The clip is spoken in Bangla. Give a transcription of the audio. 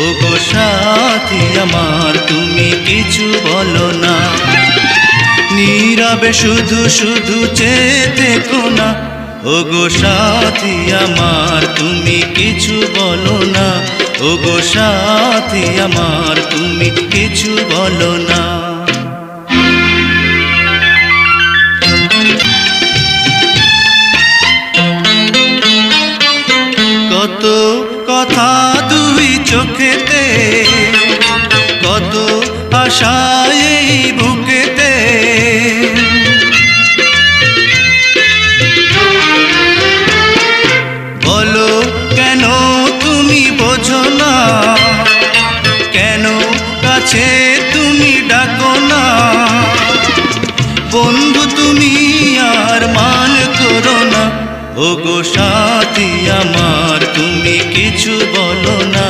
ওগো সাথী আমার তুমি কিছু বলো না, নীরবে শুধু শুধু চেয়ে থেকো না। ওগো সাথী আমার তুমি কিছু বলো না, ওগো সাথী আমার তুমি কিছু বলো না। কত কথা দুই চোখেতে, কত আশা এই বুকেতে, বলো কেন তুমি বোঝো না, কেন কাছে তুমি ডাকো না। বন্ধু তুমি আর মান করো না, ওগো সাথী আমার তুমি কিছু বলো না।